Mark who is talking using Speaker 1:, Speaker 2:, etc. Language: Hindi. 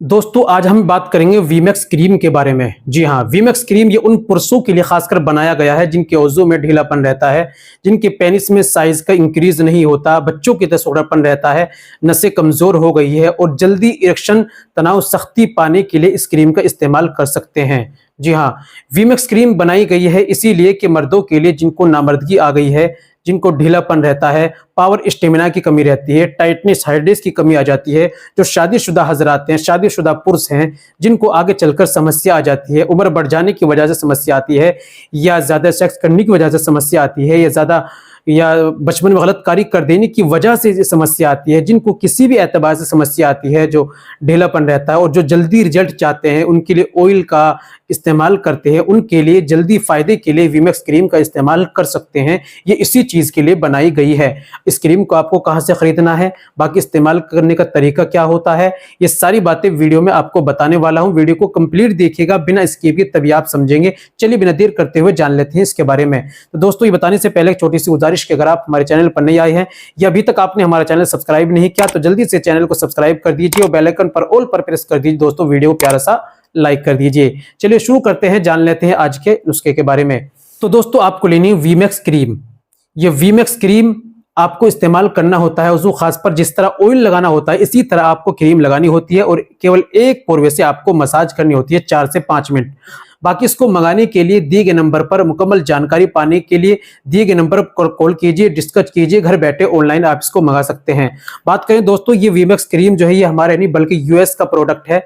Speaker 1: दोस्तों आज हम बात करेंगे वीमैक्स क्रीम के बारे में। जी हाँ, वीमैक्स क्रीम ये उन पुरुषों के लिए खासकर बनाया गया है जिनके ओजू में ढीलापन रहता है, जिनके पेनिस में साइज का इंक्रीज नहीं होता, बच्चों की तरह सोखरापन रहता है, नसें कमजोर हो गई है और जल्दी इरेक्शन तनाव सख्ती पाने के लिए इस क्रीम का इस्तेमाल कर सकते हैं। जी हाँ, वीमैक्स क्रीम बनाई गई है इसीलिए कि मर्दों के लिए जिनको नामर्दगी आ गई है, जिनको ढीलापन रहता है, पावर स्टेमिना की कमी रहती है, टाइटनेस हाइड्रेस की कमी आ जाती है, जो शादीशुदा हजरात हैं, शादीशुदा पुरुष हैं, जिनको आगे चलकर समस्या आ जाती है, उम्र बढ़ जाने की वजह से समस्या आती है, या ज्यादा सेक्स करने की वजह से समस्या आती है, या बचपन में गलतकारी कर देने की वजह से समस्या आती है, जिनको किसी भी एतबार से समस्या आती है, जो ढीलापन रहता है और जो जल्दी रिजल्ट चाहते हैं, उनके लिए ऑयल का इस्तेमाल करते हैं, उनके लिए जल्दी फायदे के लिए वीमैक्स क्रीम का इस्तेमाल कर सकते हैं। ये इसी चीज के लिए बनाई गई है। इस क्रीम को आपको कहां से खरीदना है, बाकी इस्तेमाल करने का तरीका क्या होता है, ये सारी बातें वीडियो में आपको बताने वाला हूं। वीडियो को कंप्लीट देखिएगा बिना स्किप किए, तभी आप समझेंगे। चलिए बिना देर करते हुए जान लेते हैं इसके बारे में। तो दोस्तों ये बताने से पहले एक छोटी सी गुजारिश कि अगर आप हमारे चैनल पर नए आए हैं या अभी तक आपने हमारा चैनल सब्सक्राइब नहीं किया तो जल्दी से चैनल को सब्सक्राइब कर दीजिए और बेल आइकन पर ऑल पर प्रेस कर दीजिए। दोस्तों वीडियो को प्यारा सा लाइक कर दीजिए। चलिए शुरू करते हैं, जान लेते हैं आज के नुस्खे के बारे में। तो दोस्तों आपको लेनी है वीमैक्स क्रीम। ये वीमैक्स क्रीम आपको इस्तेमाल करना होता है उस खास पर जिस तरह ऑयल लगाना होता है इसी तरह आपको क्रीम लगानी होती है और केवल एक पोरवे से आपको मसाज करनी होती है 4 से 5 मिनट। बाकी इसको मंगाने के लिए दिए गए नंबर पर मुकम्मल जानकारी पाने के लिए दिए गए नंबर पर कॉल कीजिए, डिस्कस कीजिए, घर बैठे ऑनलाइन आप इसको मंगा सकते हैं। बात करें दोस्तों, ये वीमैक्स क्रीम जो है ये हमारे नहीं बल्कि यूएस का प्रोडक्ट है।